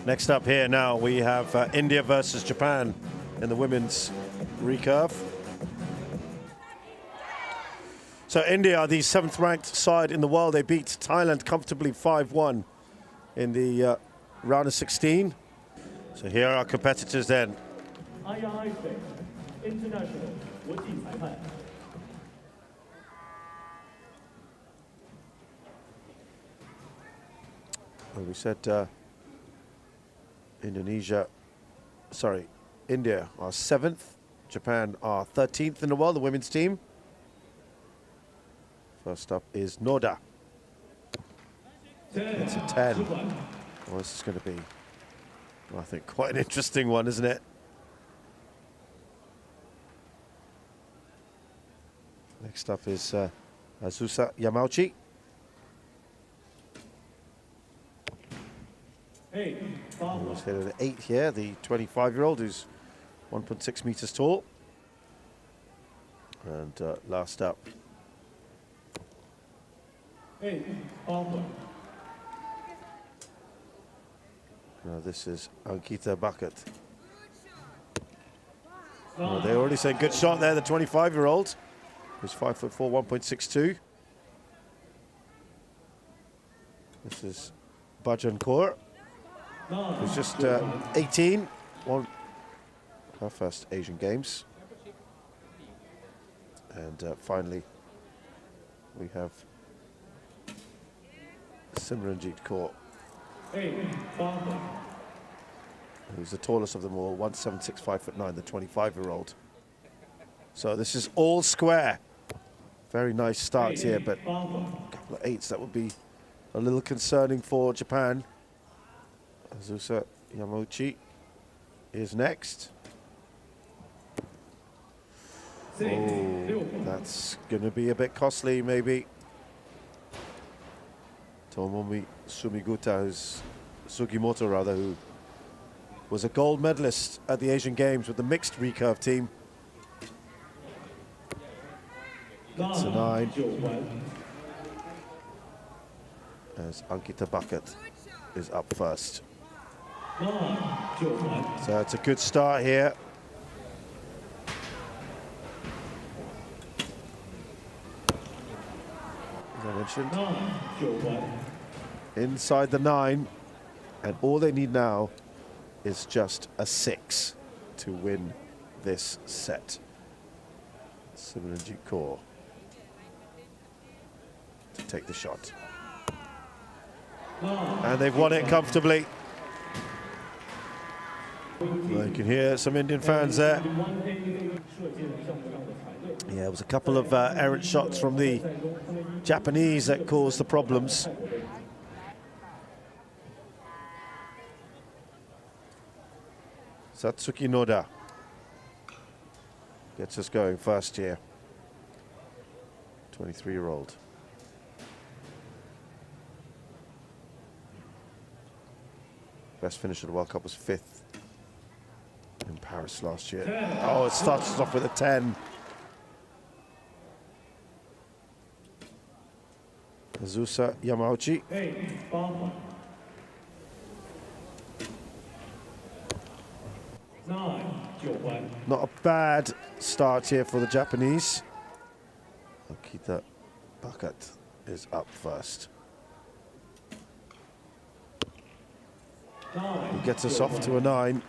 Next up here now, we have India versus Japan in the women's recurve. So India are the 7th ranked side in the world. They beat Thailand comfortably 5-1 in the round of 16. So here are our competitors then. International. Well, we said India are 7th, Japan are 13th in the world, the women's team. First up is Noda. It's a 10. Well, this is going to be, I think, quite an interesting one, isn't it? Next up is Azusa Yamauchi. Who's hit an 8 here, the 25-year-old who's 1.6 meters tall. And last up. Now this is Ankita Bhakat. Oh, they already said good shot there, the 25-year-old, who's 5'4", 1.62. This is Bhajan Kaur, who's just 18, won her first Asian Games. And finally, we have Simranjit Kaur, who's the tallest of them all, 176, 5'9", the 25-year-old. So this is all square. Very nice start here, but a couple of 8s, that would be a little concerning for Japan. Azusa Yamauchi is next. Oh, that's going to be a bit costly, maybe. Tomomi Sugimoto, who was a gold medalist at the Asian Games with the mixed recurve team. It's a 9. As Ankita Bhakat is up first. So it's a good start here. As I mentioned, inside the 9, and all they need now is just a 6 to win this set. Simranjit Kaur to take the shot. And they've won it comfortably. Well, you can hear some Indian fans there. Yeah, it was a couple of errant shots from the Japanese that caused the problems. Satsuki Noda gets us going first here. 23-year-old. Best finish of the World Cup was 5th in Paris last year. Oh, it starts us off with a 10. Azusa Yamauchi. Not a bad start here for the Japanese. Ankita Bhakat is up first. He gets us off to a 9.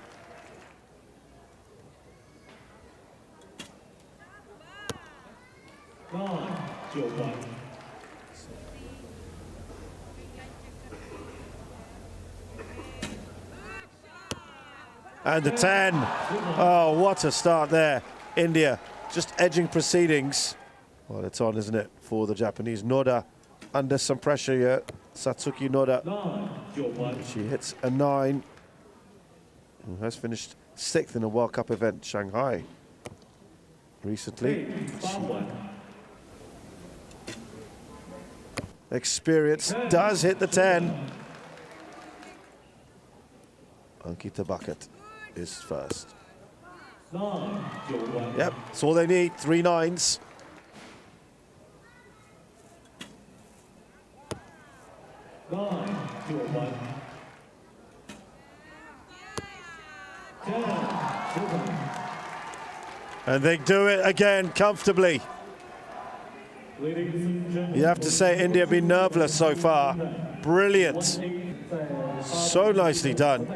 And the 10. Oh, what a start there. India just edging proceedings. Well, it's on, isn't it, for the Japanese. Noda under some pressure here. Satsuki Noda. She hits a 9. Who has finished 6th in a World Cup event, Shanghai, recently. Experience does hit the 10. Ankita Bhakat is first. Yep, that's all they need, 3 9s. And they do it again comfortably. You have to say India have been nerveless so far. Brilliant. So nicely done.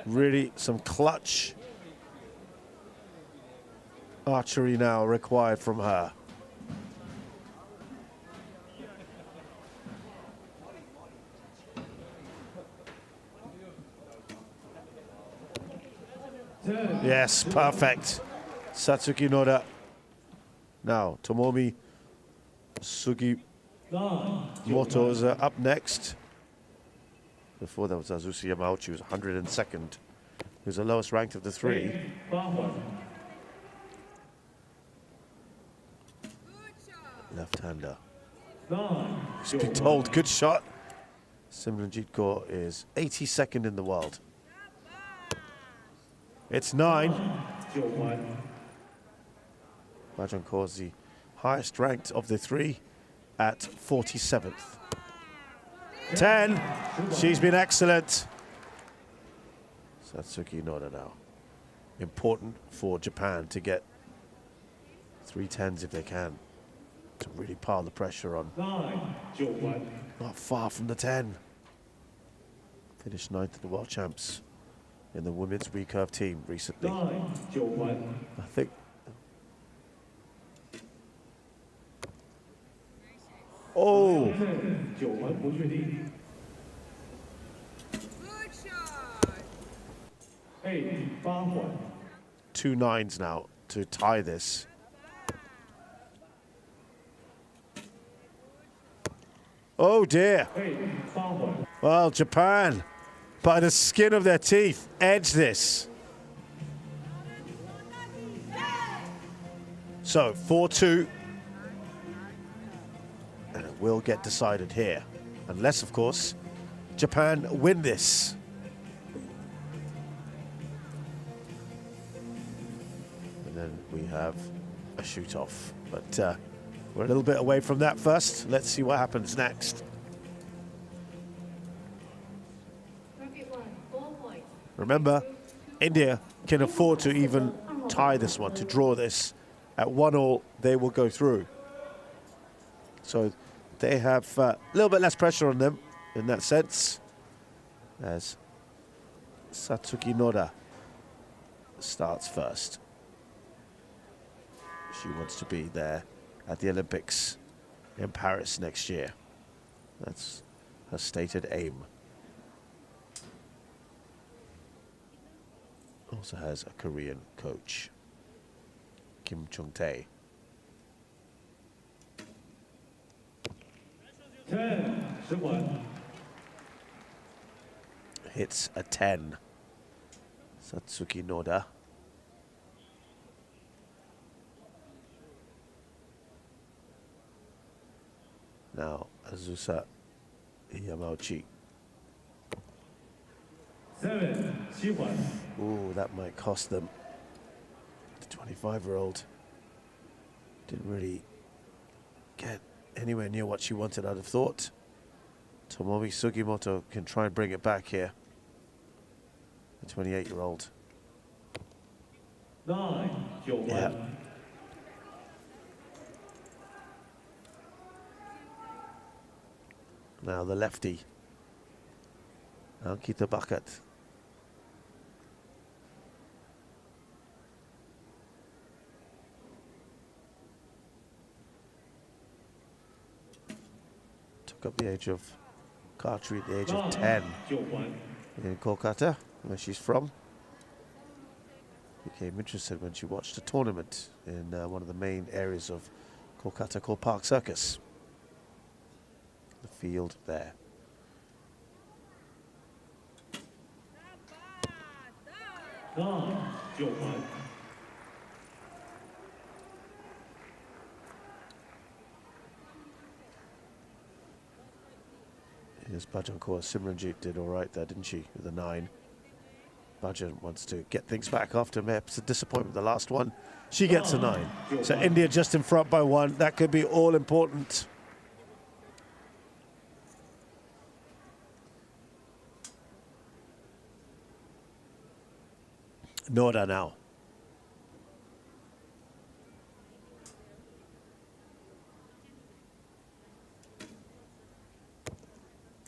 Really some clutch archery now required from her. Yes, perfect. Satsuki Noda. Now, Tomomi Sugimoto is up next. Before that was Azusa Yamauchi, who was 102nd. He was the lowest ranked of the three. Left-hander. He's been told, good shot. Simranjit Kaur is 82nd in the world. It's 9. Bhajan Kaur is the highest ranked of the three at 47th. 10. She's been excellent. Satsuki Noda now. Important for Japan to get 3 10s if they can, to really pile the pressure on. Not far from the 10. Finished 9th in the World Champs in the women's recurve team recently. I think. Oh! 2 9s now to tie this. Oh dear. Well, Japan, by the skin of their teeth, edge this. So 4-2. And it will get decided here. Unless, of course, Japan win this. And then we have a shoot-off. But we're a little bit away from that first. Let's see what happens next. Remember, India can afford to even tie this one, to draw this. At 1-1, they will go through. So they have a little bit less pressure on them in that sense, as Satsuki Noda starts first. She wants to be there at the Olympics in Paris next year. That's her stated aim. Also has a Korean coach, Kim Chung-tae. 10-11. Hits a 10. Satsuki Noda. Now Azusa Yamauchi. 7-7. Ooh, that might cost them. The 25-year-old didn't really get anywhere near what she wanted, I'd have thought. Tomomi Sugimoto can try and bring it back here. The 28-year-old. 9-9. Yeah. Now the lefty, Ankita Bakat. Took up the age of archery at the age of 10 in Kolkata, where she's from. Became interested when she watched a tournament in one of the main areas of Kolkata called Park Circus. The field there. Here's Bhajan Kaur. Simranjit did all right there, didn't she, with the 9. Bhajan wants to get things back after perhaps a disappointment the last one. She gets a 9. So India just in front by 1. That could be all important. Noda now.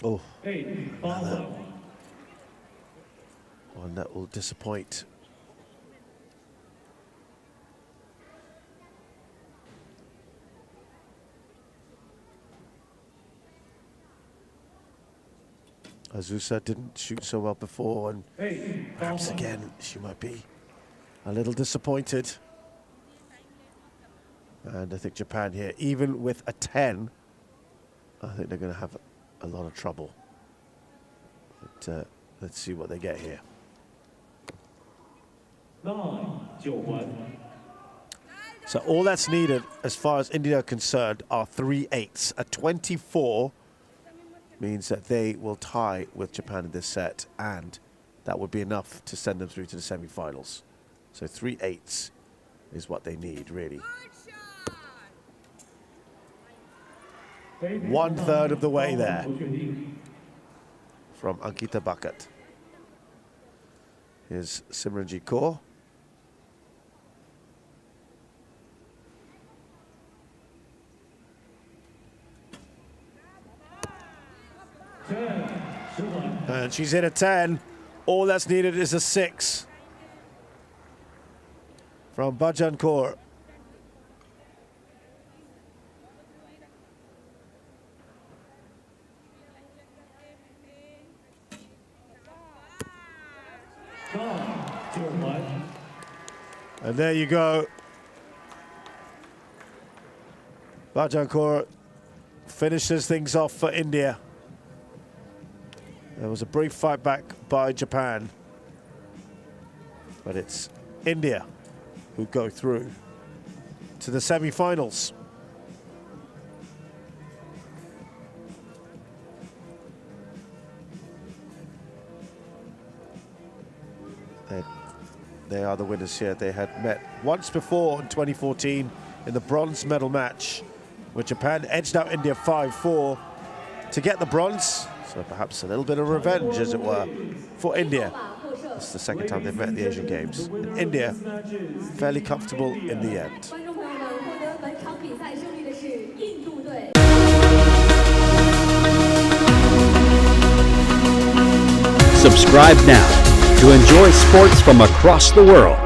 Oh, 8八分， one that will disappoint. Azusa didn't shoot so well before, and 8八 perhaps 分， again she might be a little disappointed. And I think Japan here, even with a 10, I think they're going to have a lot of trouble. But let's see what they get here. 9九分， So all that's needed, as far as India are concerned, are 3-8s. A 24 means that they will tie with Japan in this set, and that would be enough to send them through to the semi-finals. So 3-8s is what they need, really. 1/3 of the way there 不确定， from Ankita Bakat. Here's Simranjit Kaur. And she's hit a 10. All that's needed is a 6 from Bhajan Kaur. And there you go. Bhajan Kaur finishes things off for India. There was a brief fight back by Japan, but it's India who go through to the semi-finals. They are the winners here. They had met once before in 2014 in the bronze medal match, where Japan edged out India 5-4 to get the bronze. So perhaps a little bit of revenge, as it were, for India. It's the second time they've met at the Asian Games. And India, fairly comfortable in the end. Subscribe now to enjoy sports from across the world.